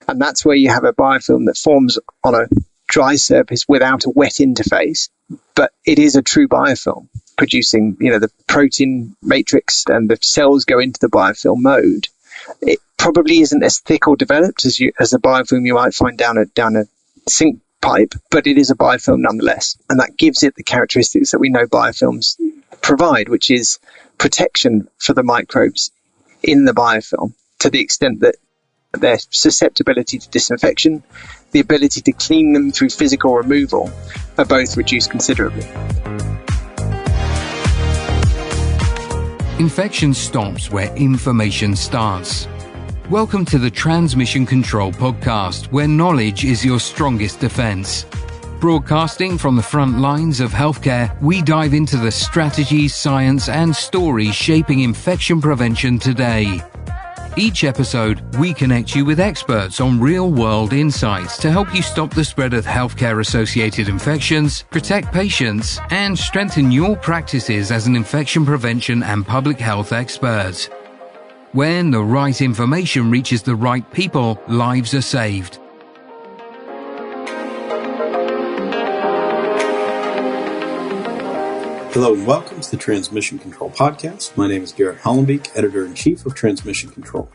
And that's where you have a biofilm that forms on a dry surface without a wet interface, but it is a true biofilm, producing, the protein matrix, and the cells go into the biofilm mode. It probably isn't as thick or developed as a biofilm you might find down a sink pipe, but it is a biofilm nonetheless. And that gives it the characteristics that we know biofilms provide, which is protection for the microbes in the biofilm to the extent that their susceptibility to disinfection, the ability to clean them through physical removal, are both reduced considerably. Infection stops where information starts. Welcome to the Transmission Control Podcast, where knowledge is your strongest defense. Broadcasting from the front lines of healthcare, we dive into the strategies, science, and stories shaping infection prevention today. Each episode, we connect you with experts on real-world insights to help you stop the spread of healthcare-associated infections, protect patients, and strengthen your practices as an infection prevention and public health expert. When the right information reaches the right people, lives are saved. Hello and welcome to the Transmission Control Podcast. My name is Garrett, Editor-in-Chief of Transmission Control.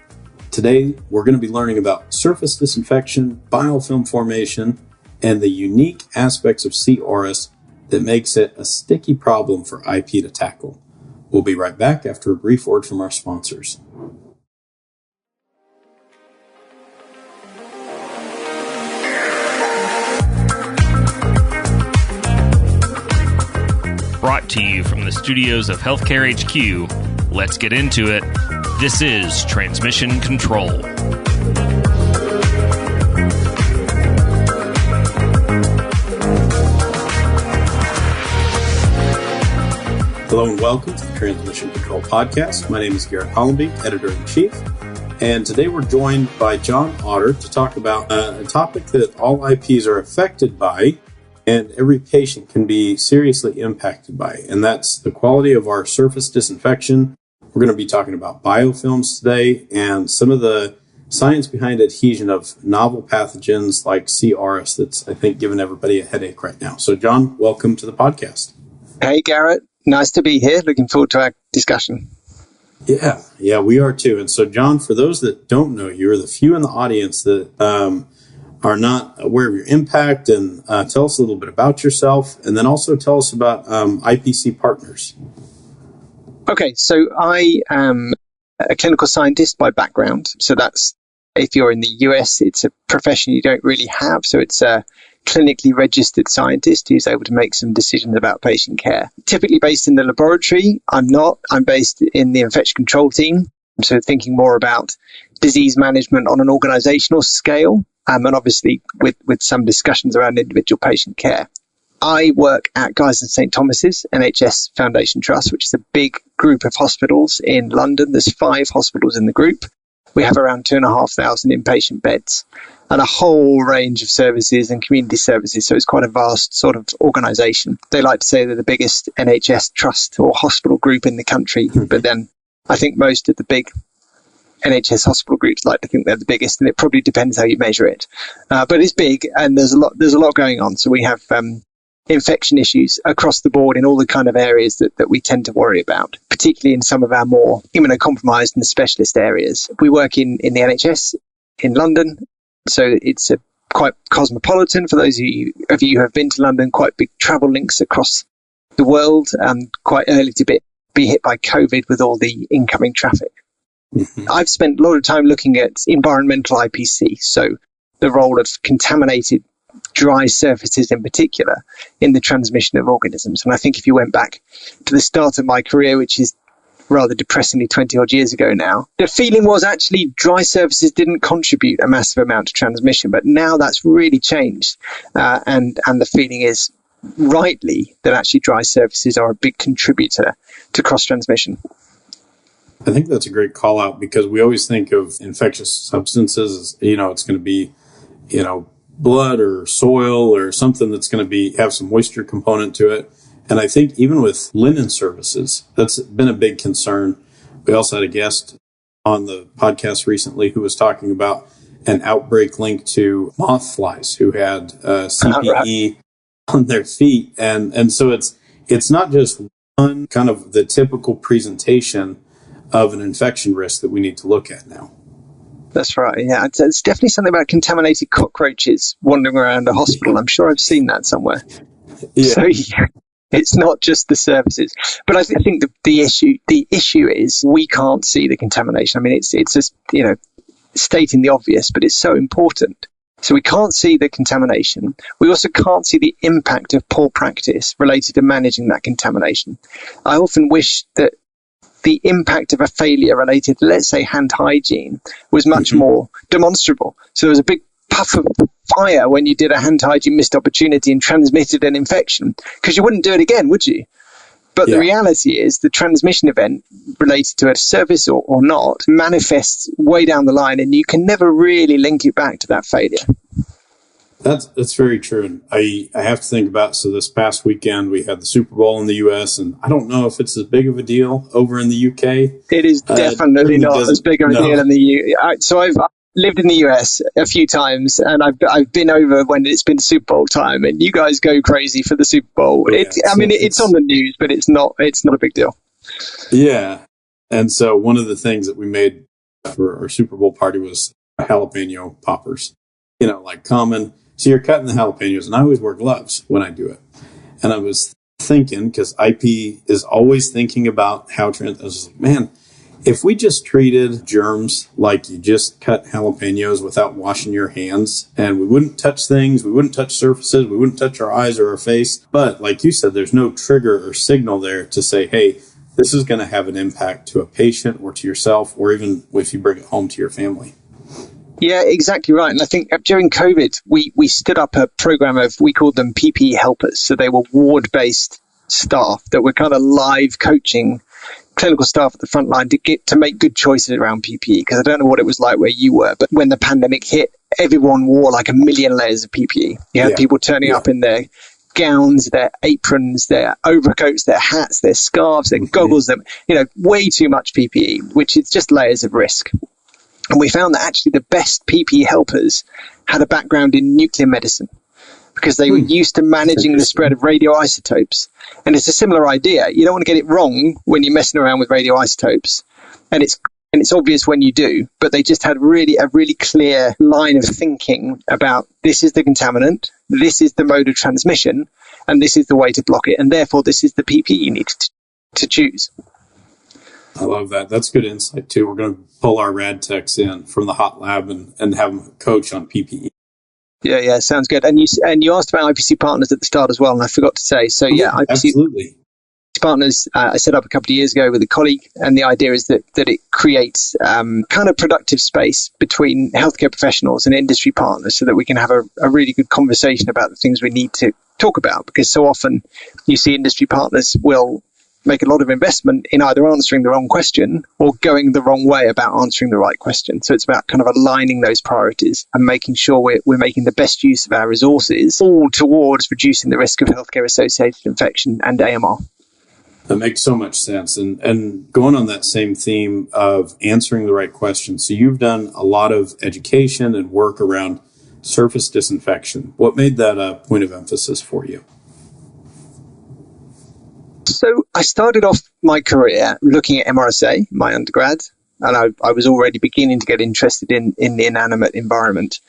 Today, we're going to be learning about surface disinfection, biofilm formation, and the unique aspects of Auris that makes it a sticky problem for IP to tackle. We'll be right back after a brief word from our sponsors. Brought to you from the studios of Healthcare HQ, let's get into it. This is Transmission Control. Hello and welcome to the Transmission Control Podcast. My name is Garrett, Editor-in-Chief, and today we're joined by Jon Otter to talk about a topic that all IPs are affected by and every patient can be seriously impacted by, and that's the quality of our surface disinfection. We're going to be talking about biofilms today and some of the science behind adhesion of novel pathogens like Auris that's, I think, giving everybody a headache right now. So, Jon, welcome to the podcast. Hey, Garrett. Nice to be here. Looking forward to our discussion. Yeah, we are too. And so, Jon, for those that don't know you, or the few in the audience that are not aware of your impact, and tell us a little bit about yourself, and then also tell us about IPC partners. Okay, so I am a clinical scientist by background. So that's, if you're in the US, it's a profession you don't really have. So it's a clinically registered scientist who's able to make some decisions about patient care. Typically based in the laboratory, I'm not. I'm based in the infection control team. So thinking more about disease management on an organizational scale. And obviously with some discussions around individual patient care. I work at Guy's and St Thomas's NHS Foundation Trust, which is a big group of hospitals in London. There's 5 hospitals in the group. We have around 2,500 inpatient beds and a whole range of services and community services. So it's quite a vast sort of organisation. They like to say they're the biggest NHS trust or hospital group in the country, but then I think most of the big NHS hospital groups like to think they're the biggest, and it probably depends how you measure it. But it's big, and there's a lot going on. So we have infection issues across the board in all the kind of areas that we tend to worry about, particularly in some of our more immunocompromised and specialist areas. We work in the NHS in London, so it's quite cosmopolitan. For those of you who have been to London, quite big travel links across the world, and quite early to be hit by COVID with all the incoming traffic. Mm-hmm. I've spent a lot of time looking at environmental IPC, so the role of contaminated dry surfaces in particular in the transmission of organisms. And I think if you went back to the start of my career, which is rather depressingly 20 odd years ago now, the feeling was actually dry surfaces didn't contribute a massive amount to transmission, but now that's really changed. And the feeling is rightly that actually dry surfaces are a big contributor to cross transmission. I think that's a great call out, because we always think of infectious substances as, it's going to be, blood or soil or something that's going to have some moisture component to it. And I think even with linen services, that's been a big concern. We also had a guest on the podcast recently who was talking about an outbreak linked to moth flies who had CPE on their feet. And so it's not just one kind of the typical presentation of an infection risk that we need to look at now. That's right. Yeah, it's definitely something about contaminated cockroaches wandering around a hospital. I'm sure I've seen that somewhere. Yeah. So yeah, it's not just the surfaces, but I think the issue is we can't see the contamination. I mean, it's just stating the obvious, but it's so important. So we can't see the contamination. We also can't see the impact of poor practice related to managing that contamination. I often wish that the impact of a failure related to, let's say, hand hygiene was much more demonstrable. So there was a big puff of fire when you did a hand hygiene missed opportunity and transmitted an infection, because you wouldn't do it again, would you? But the reality is the transmission event related to a surface or not manifests way down the line, and you can never really link it back to that failure. That's very true. And I have to think about, so this past weekend we had the Super Bowl in the U.S., and I don't know if it's as big of a deal over in the U.K. It is definitely not as big of a deal in the U.K. So I've lived in the U.S. a few times, and I've been over when it's been Super Bowl time, and you guys go crazy for the Super Bowl. It's on the news, but it's not a big deal. Yeah. And so one of the things that we made for our Super Bowl party was jalapeno poppers, like common. So you're cutting the jalapenos, and I always wear gloves when I do it. And I was thinking, because IP is always thinking about how I was like, man, if we just treated germs like you just cut jalapenos without washing your hands, and we wouldn't touch things, we wouldn't touch surfaces, we wouldn't touch our eyes or our face. But like you said, there's no trigger or signal there to say, hey, this is going to have an impact to a patient or to yourself, or even if you bring it home to your family. Yeah, exactly right. And I think during COVID, we stood up a program we called them PPE helpers. So they were ward-based staff that were kind of live coaching clinical staff at the front line to make good choices around PPE. Because I don't know what it was like where you were, but when the pandemic hit, everyone wore like 1 million layers of PPE. You had people turning up in their gowns, their aprons, their overcoats, their hats, their scarves, their goggles, way too much PPE, which is just layers of risk. And we found that actually the best PPE helpers had a background in nuclear medicine because they were used to managing the spread of radioisotopes. And it's a similar idea. You don't want to get it wrong when you're messing around with radioisotopes. And it's obvious when you do, but they just had a really clear line of thinking about this is the contaminant, this is the mode of transmission, and this is the way to block it. And therefore, this is the PPE you need to choose. I love that. That's good insight, too. We're going to pull our rad techs in from the hot lab and have them coach on PPE. Yeah, sounds good. And you asked about IPC partners at the start as well, and I forgot to say. So, IPC absolutely. Partners I set up a couple of years ago with a colleague, and the idea is that it creates kind of productive space between healthcare professionals and industry partners so that we can have a really good conversation about the things we need to talk about, because so often you see industry partners will make a lot of investment in either answering the wrong question or going the wrong way about answering the right question. So it's about kind of aligning those priorities and making sure we're making the best use of our resources, all towards reducing the risk of healthcare-associated infection and AMR. That makes so much sense. And going on that same theme of answering the right question, so you've done a lot of education and work around surface disinfection. What made that a point of emphasis for you? So I started off my career looking at MRSA, my undergrad, and I was already beginning to get interested in the inanimate environment.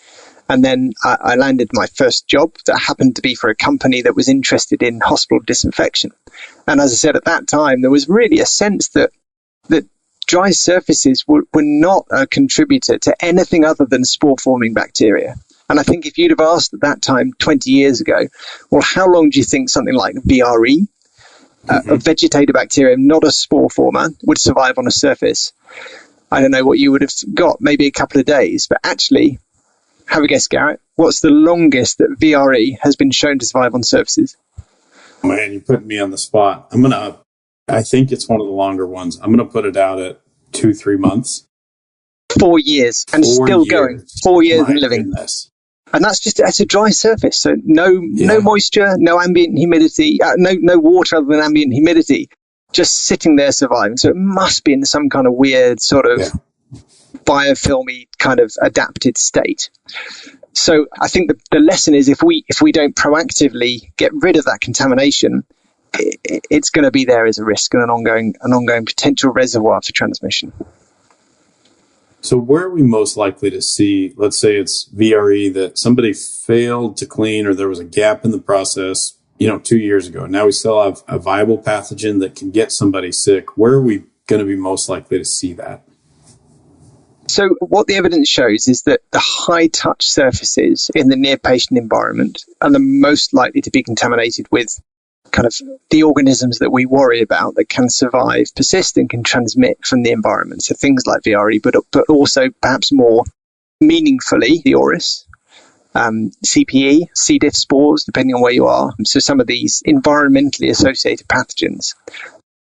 And then I landed my first job that happened to be for a company that was interested in hospital disinfection. And as I said, at that time, there was really a sense that dry surfaces were not a contributor to anything other than spore-forming bacteria. And I think if you'd have asked at that time, 20 years ago, well, how long do you think something like VRE, a vegetative bacterium, not a spore former, would survive on a surface? I don't know what you would have got, maybe a couple of days. But actually, have a guess, Garrett. What's the longest that VRE has been shown to survive on surfaces? Man, you're putting me on the spot. I think it's one of the longer ones. I'm going to put it out at 2-3 months. 4 years, and still going. 4 years and living. Goodness. And it's a dry surface, so no moisture, no ambient humidity, no water other than ambient humidity, just sitting there surviving. So it must be in some kind of weird sort of biofilmy kind of adapted state. So I think the lesson is if we don't proactively get rid of that contamination, it's going to be there as a risk and an ongoing potential reservoir for transmission. So where are we most likely to see, let's say it's VRE that somebody failed to clean or there was a gap in the process, 2 years ago. Now we still have a viable pathogen that can get somebody sick. Where are we going to be most likely to see that? So what the evidence shows is that the high-touch surfaces in the near-patient environment are the most likely to be contaminated with kind of the organisms that we worry about that can survive, persist, and can transmit from the environment. So things like VRE, but also perhaps more meaningfully, the Auris, CPE, C. diff spores, depending on where you are. So some of these environmentally associated pathogens.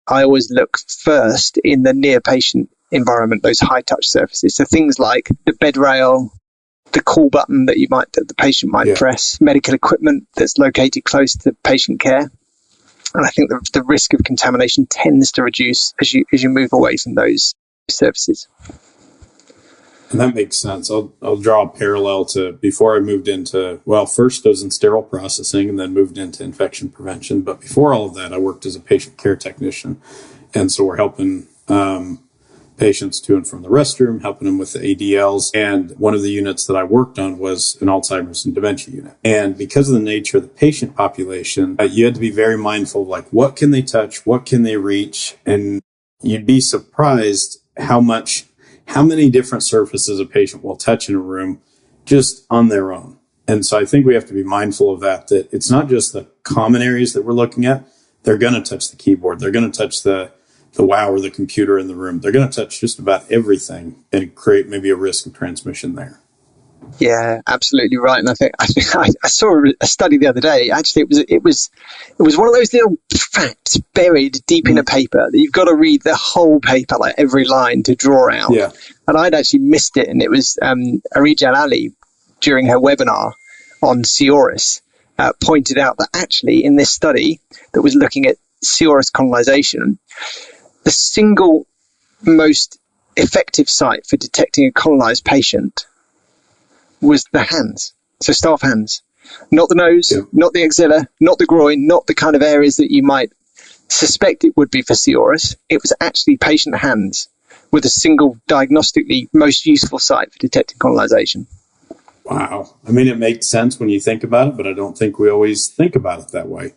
I always look first in the near-patient environment, those high-touch surfaces. So things like the bed rail, the call button that the patient might press, medical equipment that's located close to patient care. And I think the risk of contamination tends to reduce as you move away from those surfaces. And that makes sense. I'll draw a parallel to before I moved into, first I was in sterile processing and then moved into infection prevention. But before all of that, I worked as a patient care technician. And so we're helping patients to and from the restroom, helping them with the ADLs. And one of the units that I worked on was an Alzheimer's and dementia unit. And because of the nature of the patient population, you had to be very mindful of what can they touch? What can they reach? And you'd be surprised how many different surfaces a patient will touch in a room just on their own. And so I think we have to be mindful of that it's not just the common areas that we're looking at. They're going to touch the keyboard. They're going to touch the WOW or the computer in the room. They're going to touch just about everything and create maybe a risk of transmission there. Yeah, absolutely right. And I think I saw a study the other day. Actually, it was one of those little facts buried deep in a paper that you've got to read the whole paper, like every line to draw out. Yeah. And I'd actually missed it. And it was Arijal Ali during her webinar on C. auris pointed out that actually in this study that was looking at C. auris colonization, the single most effective site for detecting a colonized patient was the hands. So staff hands, not the nose, not the axilla, not the groin, not the kind of areas that you might suspect it would be for C. auris. It was actually patient hands with a single diagnostically most useful site for detecting colonization. Wow. I mean, it makes sense when you think about it, but I don't think we always think about it that way.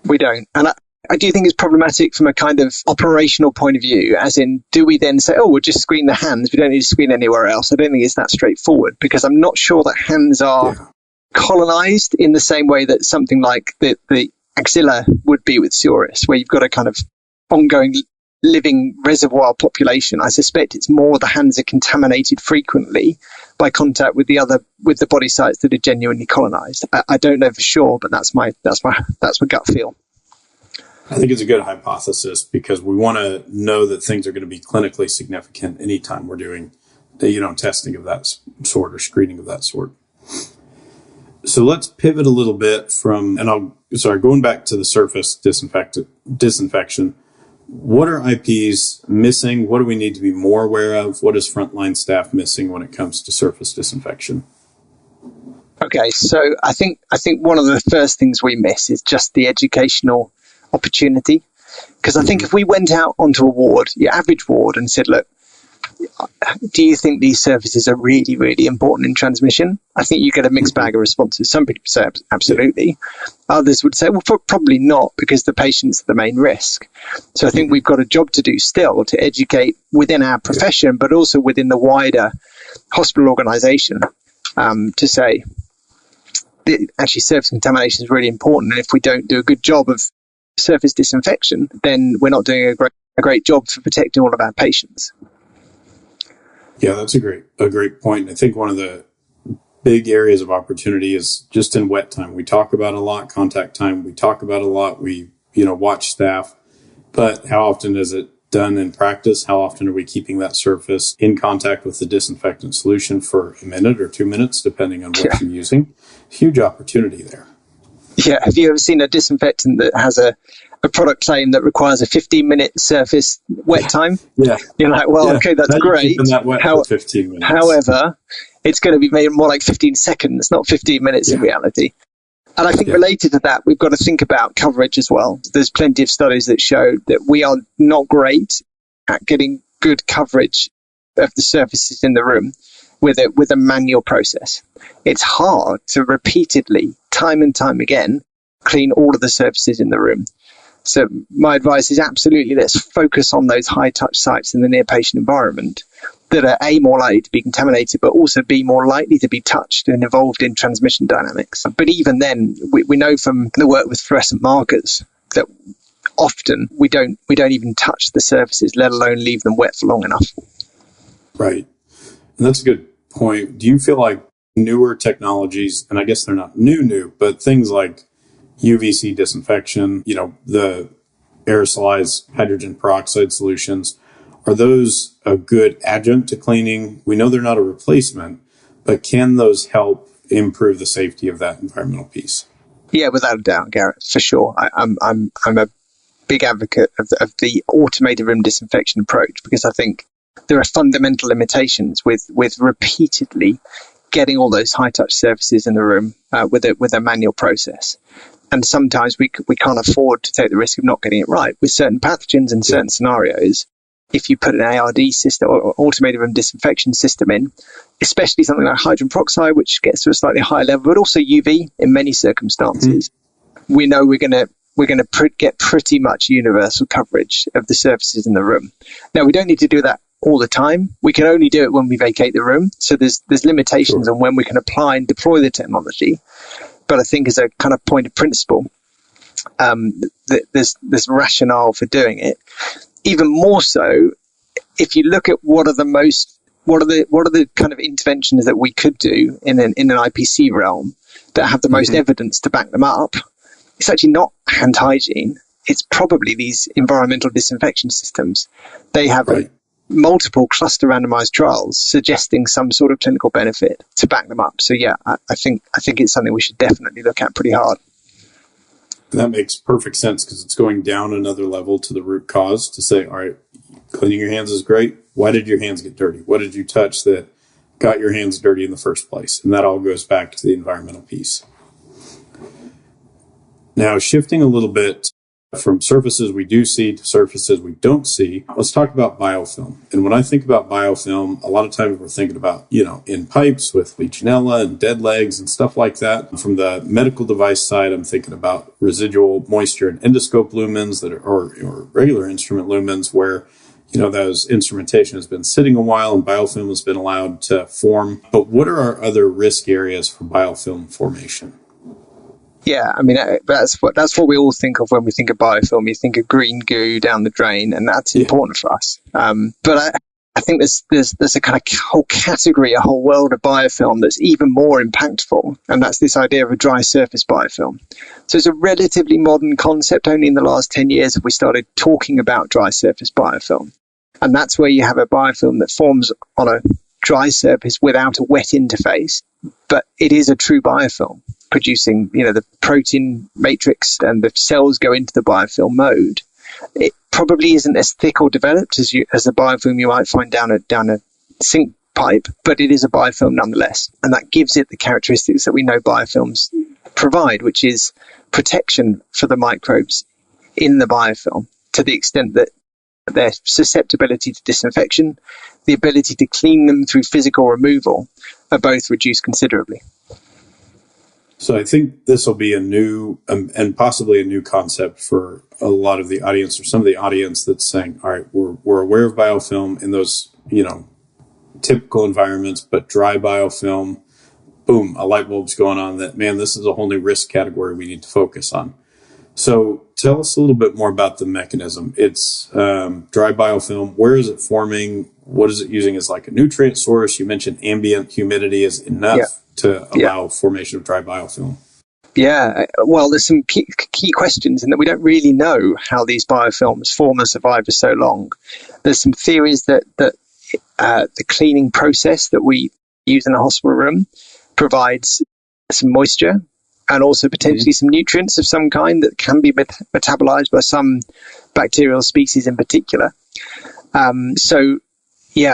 We don't. And I do think it's problematic from a kind of operational point of view, as in, do we then say, we'll just screen the hands, we don't need to screen anywhere else? I don't think it's that straightforward, because I'm not sure that hands are colonized in the same way that something like the axilla would be with C. auris, where you've got a kind of ongoing living reservoir population. I suspect it's more the hands are contaminated frequently by contact with the body sites that are genuinely colonized. I don't know for sure, but that's my gut feel. I think it's a good hypothesis because we want to know that things are going to be clinically significant anytime we're doing, testing of that sort or screening of that sort. So let's pivot a little bit going back to the surface disinfection. What are IPs missing? What do we need to be more aware of? What is frontline staff missing when it comes to surface disinfection? Okay, so I think one of the first things we miss is just the educational opportunity. Because I think if we went out onto a ward, your average ward, and said, look, do you think these surfaces are really, really important in transmission? I think you get a mixed bag of responses. Some people say absolutely. Others would say, well, probably not, because the patient's the main risk. So I think we've got a job to do still to educate within our profession, but also within the wider hospital organization, to say, actually, surface contamination is really important. And if we don't do a good job of surface disinfection, then we're not doing a great job for protecting all of our patients. Yeah, that's a great point. I think one of the big areas of opportunity is just in wet time. We talk about a lot, contact time. We talk about a lot. We, watch staff, but how often is it done in practice? How often are we keeping that surface in contact with the disinfectant solution for a minute or 2 minutes, depending on what you're using? Huge opportunity there. Yeah. Have you ever seen a disinfectant that has a a product claim that requires a 15-minute surface wet time. Yeah. You're like, well, okay, that's great. That wet for 15 minutes. However, it's going to be made more like 15 seconds, not 15 minutes in reality. And I think related to that, we've got to think about coverage as well. There's plenty of studies that show that we are not great at getting good coverage of the surfaces in the room with a manual process. It's hard to repeatedly, time and time again, clean all of the surfaces in the room. So my advice is absolutely let's focus on those high-touch sites in the near-patient environment that are A, more likely to be contaminated, but also B, more likely to be touched and involved in transmission dynamics. But even then, we know from the work with fluorescent markers that often we don't even touch the surfaces, let alone leave them wet for long enough. Right. And that's a good point. Do you feel like newer technologies, and I guess they're not new, but things like UVC disinfection, the aerosolized hydrogen peroxide solutions, are those a good adjunct to cleaning? We know they're not a replacement, but can those help improve the safety of that environmental piece? Yeah, without a doubt, Garrett, for sure. I'm a big advocate of the automated room disinfection approach, because I think there are fundamental limitations with repeatedly getting all those high touch surfaces in the room with a manual process. And sometimes we can't afford to take the risk of not getting it right. With certain pathogens in certain scenarios, if you put an ARD system or automated room disinfection system in, especially something like hydrogen peroxide, which gets to a slightly higher level, but also UV in many circumstances, we know we're going to get pretty much universal coverage of the surfaces in the room. Now, we don't need to do that all the time. We can only do it when we vacate the room. So there's limitations on when we can apply and deploy the technology. But I think as a kind of point of principle, there's rationale for doing it. Even more so, if you look at what are the kind of interventions that we could do in an IPC realm that have the most evidence to back them up, it's actually not hand hygiene. It's probably these environmental disinfection systems. They have multiple cluster randomized trials suggesting some sort of clinical benefit to back them up. So yeah, I think it's something we should definitely look at pretty hard. That makes perfect sense, because it's going down another level to the root cause to say, all right, cleaning your hands is great. Why did your hands get dirty? What did you touch that got your hands dirty in the first place? And that all goes back to the environmental piece. Now, shifting a little bit from surfaces we do see to surfaces we don't see, let's talk about biofilm. And when I think about biofilm, a lot of times we're thinking about, in pipes with Legionella and dead legs and stuff like that. From the medical device side, I'm thinking about residual moisture and endoscope lumens that are, or regular instrument lumens where, those instrumentation has been sitting a while and biofilm has been allowed to form. But what are our other risk areas for biofilm formation? Yeah, I mean, that's what we all think of when we think of biofilm. You think of green goo down the drain, and that's important for us. But I think there's a kind of whole category, a whole world of biofilm that's even more impactful, and that's this idea of a dry surface biofilm. So it's a relatively modern concept. Only in the last 10 years have we started talking about dry surface biofilm. And that's where you have a biofilm that forms on a dry surface without a wet interface, but it is a true biofilm, producing, the protein matrix, and the cells go into the biofilm mode. It probably isn't as thick or developed as a biofilm you might find down a sink pipe, but it is a biofilm nonetheless. And that gives it the characteristics that we know biofilms provide, which is protection for the microbes in the biofilm to the extent that their susceptibility to disinfection, the ability to clean them through physical removal, are both reduced considerably. So I think this will be a new and possibly a new concept for a lot of the audience, or some of the audience that's saying, all right, we're aware of biofilm in those, typical environments, but dry biofilm, boom, a light bulb's going on that, man, this is a whole new risk category we need to focus on. So tell us a little bit more about the mechanism. It's dry biofilm. Where is it forming? What is it using as like a nutrient source? You mentioned ambient humidity is enough to allow formation of dry biofilm. Yeah, well, there's some key questions in that we don't really know how these biofilms form and survive for so long. There's some theories that the cleaning process that we use in a hospital room provides some moisture and also potentially some nutrients of some kind that can be metabolized by some bacterial species in particular. So, yeah.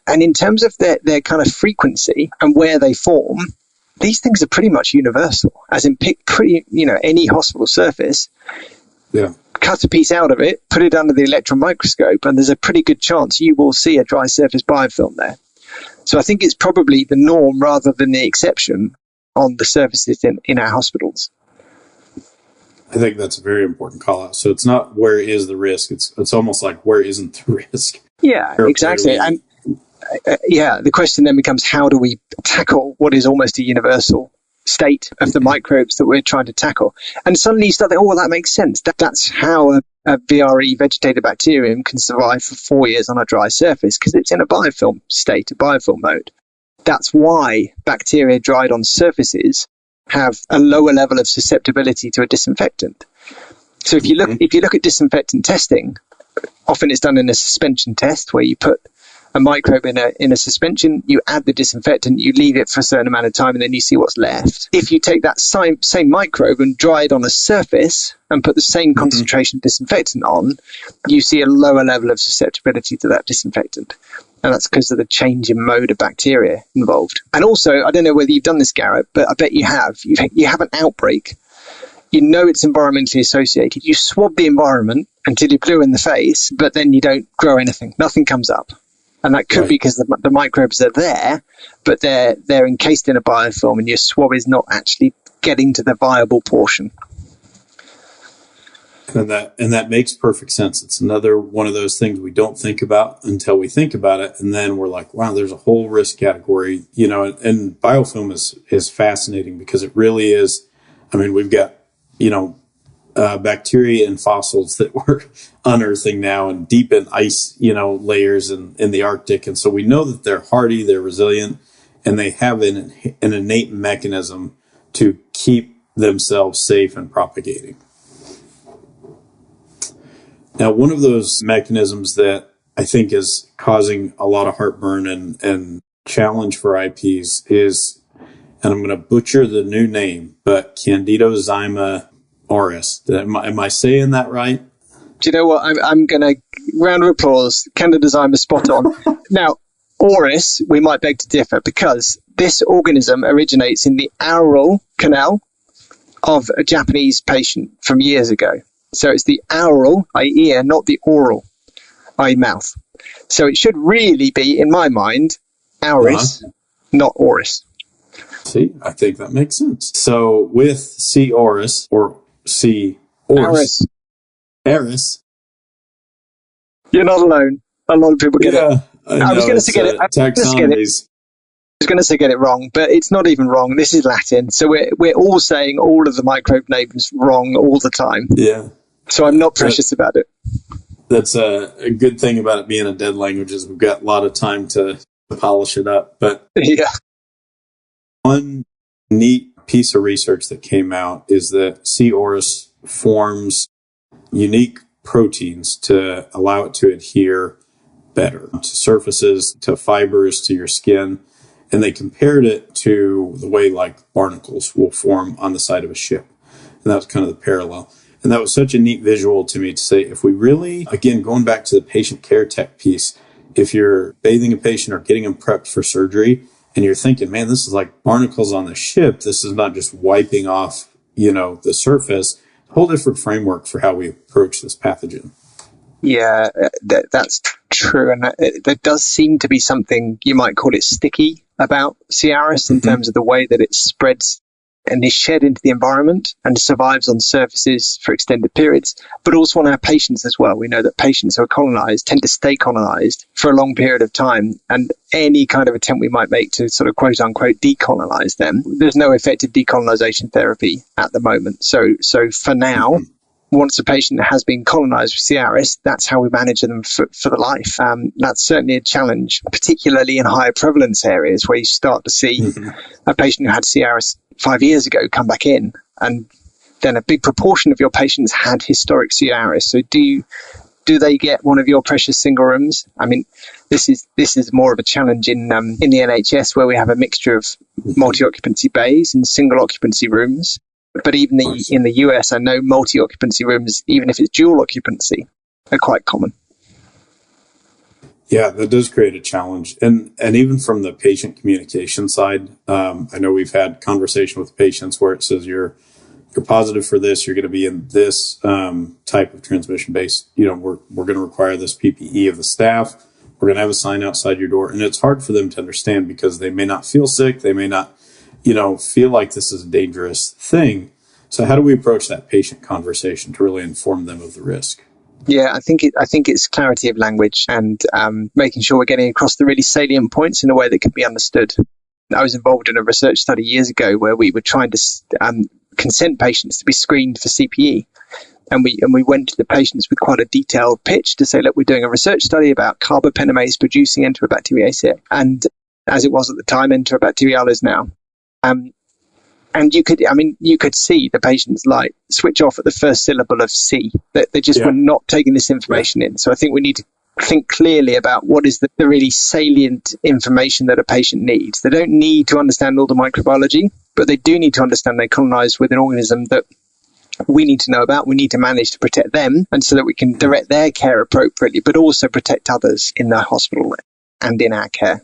And in terms of their kind of frequency and where they form, these things are pretty much universal, as in pick any hospital surface, cut a piece out of it, put it under the electron microscope, and there's a pretty good chance you will see a dry surface biofilm there. So I think it's probably the norm rather than the exception on the surfaces in our hospitals. I think that's a very important call out. So it's not where is the risk, it's almost like where isn't the risk. Yeah, exactly. And the question then becomes, how do we tackle what is almost a universal state of the microbes that we're trying to tackle? And suddenly you start thinking, well, that makes sense. That's how a VRE vegetative bacterium can survive for 4 years on a dry surface, because it's in a biofilm state, a biofilm mode. That's why bacteria dried on surfaces have a lower level of susceptibility to a disinfectant. So if you look at disinfectant testing, often it's done in a suspension test where you put a microbe in a suspension, you add the disinfectant, you leave it for a certain amount of time, and then you see what's left. If you take that same microbe and dry it on a surface and put the same concentration of disinfectant on, you see a lower level of susceptibility to that disinfectant. And that's because of the change in mode of bacteria involved. And also, I don't know whether you've done this, Garrett, but I bet you have. You have an outbreak. You know it's environmentally associated. You swab the environment until you're blue in the face, but then you don't grow anything. Nothing comes up. And that could be because the microbes are there, but they're encased in a biofilm, and your swab is not actually getting to the viable portion. And that makes perfect sense. It's another one of those things we don't think about until we think about it, and then we're like, wow, there's a whole risk category, And biofilm is fascinating because it really is. I mean, we've got bacteria and fossils that we're unearthing now and deep in ice, layers in the Arctic. And so we know that they're hardy, they're resilient, and they have an innate mechanism to keep themselves safe and propagating. Now, one of those mechanisms that I think is causing a lot of heartburn and challenge for IPs is, and I'm going to butcher the new name, but Candidozyma Auris. Am I saying that right? Do you know what? I'm going to, round of applause, Candidozyma spot on. Now, Auris, we might beg to differ, because this organism originates in the aural canal of a Japanese patient from years ago. So it's the aural, i.e. ear, not the oral, i.e. mouth. So it should really be, in my mind, Auris, not Auris. See, I think that makes sense. So with C. Auris, or C. Auris. Auris. You're not alone. A lot of people get it. I was going to get it. I was going to say get it wrong, but it's not even wrong. This is Latin, so we're all saying all of the microbe names wrong all the time. Yeah. So I'm not precious about it. That's a good thing about it being a dead language, is we've got a lot of time to polish it up. But yeah, one neat piece of research that came out is that C. auris forms unique proteins to allow it to adhere better to surfaces, to fibers, to your skin. And they compared it to the way like barnacles will form on the side of a ship. And that was kind of the parallel. And that was such a neat visual to me to say, if we really, again, going back to the patient care tech piece, if you're bathing a patient or getting them prepped for surgery and you're thinking, man, this is like barnacles on the ship, this is not just wiping off, the surface, a whole different framework for how we approach this pathogen. Yeah, that's true. And there does seem to be something, you might call it sticky, about C. auris in terms of the way that it spreads and is shed into the environment and survives on surfaces for extended periods, but also on our patients as well. We know that patients who are colonized tend to stay colonized for a long period of time, and any kind of attempt we might make to sort of quote unquote decolonize them, there's no effective decolonization therapy at the moment. So for now, once a patient has been colonized with C. auris, that's how we manage them for the life. That's certainly a challenge, particularly in higher prevalence areas where you start to see a patient who had C. auris 5 years ago come back in, and then a big proportion of your patients had historic C. auris. So do do they get one of your precious single rooms? I mean, this is more of a challenge in the NHS, where we have a mixture of multi-occupancy bays and single occupancy rooms. But even in the US, I know multi-occupancy rooms, even if it's dual occupancy, are quite common. Yeah, that does create a challenge. And even from the patient communication side, I know we've had conversation with patients where it says you're positive for this, you're going to be in this type of transmission base. We're going to require this PPE of the staff. We're going to have a sign outside your door. And it's hard for them to understand because they may not feel sick. They may not, feel like this is a dangerous thing. So how do we approach that patient conversation to really inform them of the risk? Yeah, I think it's clarity of language and making sure we're getting across the really salient points in a way that can be understood. I was involved in a research study years ago where we were trying to consent patients to be screened for CPE. And we went to the patients with quite a detailed pitch to say, look, we're doing a research study about carbapenemase producing Enterobacteriaceae. And as it was at the time, Enterobacterialis now. And you could see the patients switch off at the first syllable of C. That they just were not taking this information in. So I think we need to think clearly about what is the really salient information that a patient needs. They don't need to understand all the microbiology, but they do need to understand they colonize with an organism that we need to know about. We need to manage to protect them, and so that we can direct their care appropriately, but also protect others in the hospital and in our care.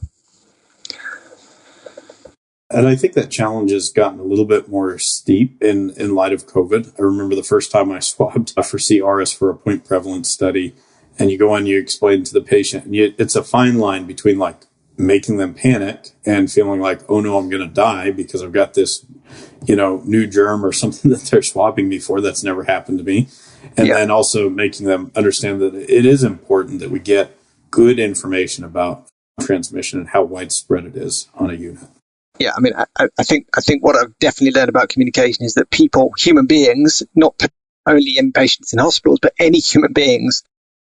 And I think that challenge has gotten a little bit more steep in light of COVID. I remember the first time I swabbed for Auris for a point prevalence study, and you go on, you explain to the patient, and it's a fine line between making them panic and feeling like, oh no, I'm going to die because I've got this, new germ or something that they're swabbing me for that's never happened to me. And then also making them understand that it is important that we get good information about transmission and how widespread it is on a unit. Yeah, I mean, I think what I've definitely learned about communication is that human beings, not only inpatients in hospitals, but any human beings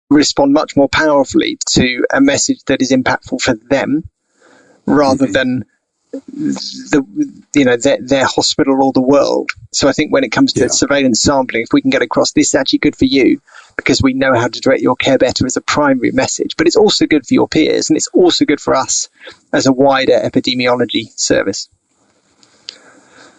respond much more powerfully to a message that is impactful for them rather than their hospital or the world. So I think when it comes to surveillance sampling, if we can get across this is actually good for you because we know how to direct your care better as a primary message, but it's also good for your peers and it's also good for us as a wider epidemiology service.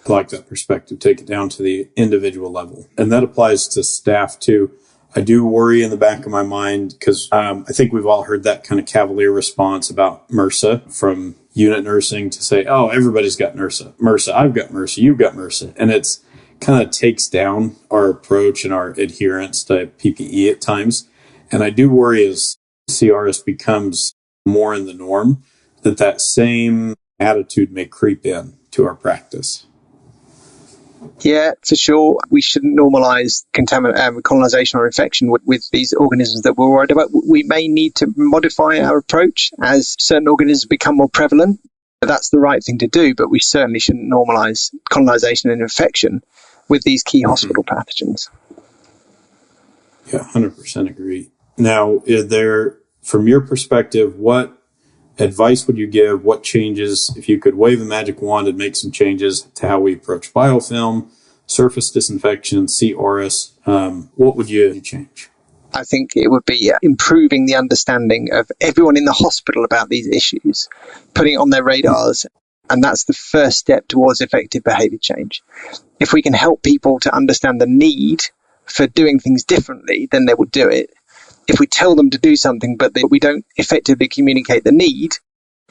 I like that perspective. Take it down to the individual level. And that applies to staff too. I do worry in the back of my mind because I think we've all heard that kind of cavalier response about MRSA from unit nursing to say, oh, everybody's got MRSA, I've got MRSA, you've got MRSA. And it's kind of takes down our approach and our adherence to PPE at times. And I do worry as CRS becomes more in the norm, that same attitude may creep in to our practice. Yeah, for sure. We shouldn't normalize colonization or infection with these organisms that we're worried about. We may need to modify our approach as certain organisms become more prevalent. That's the right thing to do, but we certainly shouldn't normalize colonization and infection with these key hospital pathogens. Yeah, 100% agree. Now, from your perspective, what advice would you give? What changes, if you could wave a magic wand and make some changes to how we approach biofilm, surface disinfection, Auris, what would you change? I think it would be improving the understanding of everyone in the hospital about these issues, putting it on their radars, and that's the first step towards effective behavior change. If we can help people to understand the need for doing things differently, then they will do it. If we tell them to do something, but we don't effectively communicate the need,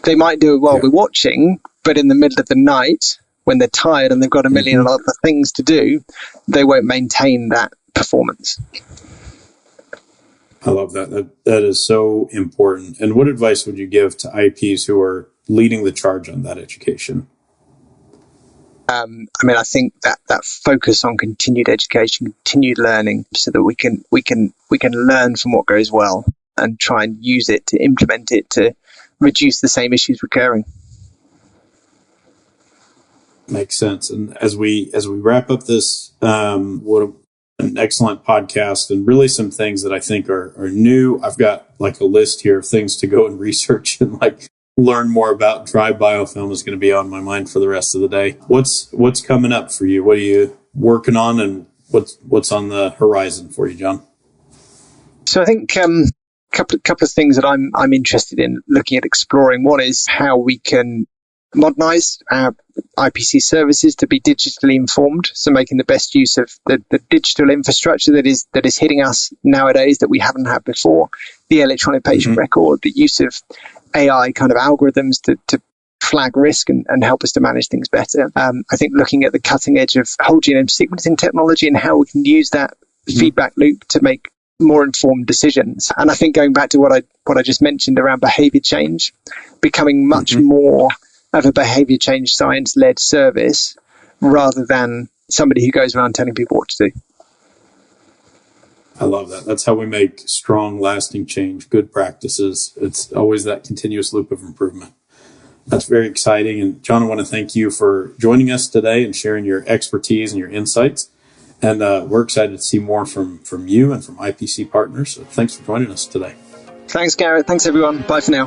they might do it while we're watching, but in the middle of the night, when they're tired and they've got a million other things to do, they won't maintain that performance. I love that. That is so important. And what advice would you give to IPs who are leading the charge on that education? I think that focus on continued education, continued learning, so that we can learn from what goes well and try and use it to implement it to reduce the same issues recurring. Makes sense. And as we wrap up this, what an excellent podcast, and really some things that I think are new. I've got a list here of things to go and research and learn more about. Dry biofilm is going to be on my mind for the rest of the day. What's coming up for you? What are you working on, and what's on the horizon for you, John? So I think couple of things that I'm interested in looking at exploring. One is how we can modernize our IPC services to be digitally informed, so making the best use of the digital infrastructure that is hitting us nowadays that we haven't had before. The electronic patient record, the use of AI kind of algorithms to flag risk and help us to manage things better. I think looking at the cutting edge of whole genome sequencing technology and how we can use that feedback loop to make more informed decisions. And I think going back to what I just mentioned around behavior change, becoming much more of a behavior change science-led service rather than somebody who goes around telling people what to do. I love that. That's how we make strong, lasting change, good practices. It's always that continuous loop of improvement. That's very exciting. And Jon, I want to thank you for joining us today and sharing your expertise and your insights. And we're excited to see more from you and from IPC partners. So thanks for joining us today. Thanks, Garrett. Thanks, everyone. Bye for now.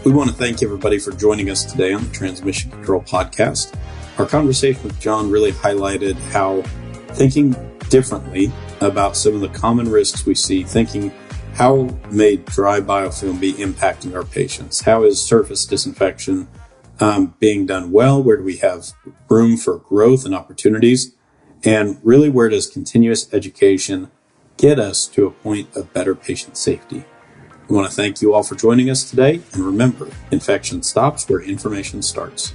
We want to thank everybody for joining us today on the Transmission Control Podcast. Our conversation with Jon really highlighted how thinking differently about some of the common risks we see, thinking how may dry biofilm be impacting our patients? How is surface disinfection being done well? Where do we have room for growth and opportunities? And really, where does continuous education get us to a point of better patient safety? We want to thank you all for joining us today. And remember, infection stops where information starts.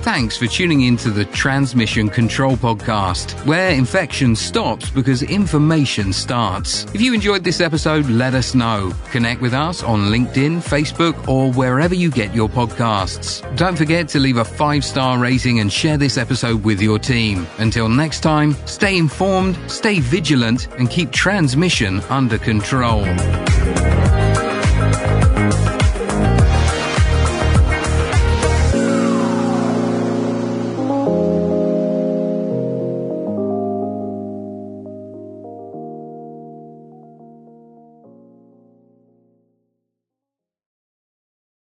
Thanks for tuning in to the Transmission Control Podcast, where infection stops because information starts. If you enjoyed this episode, let us know. Connect with us on LinkedIn, Facebook, or wherever you get your podcasts. Don't forget to leave a 5-star rating and share this episode with your team. Until next time, stay informed, stay vigilant, and keep transmission under control.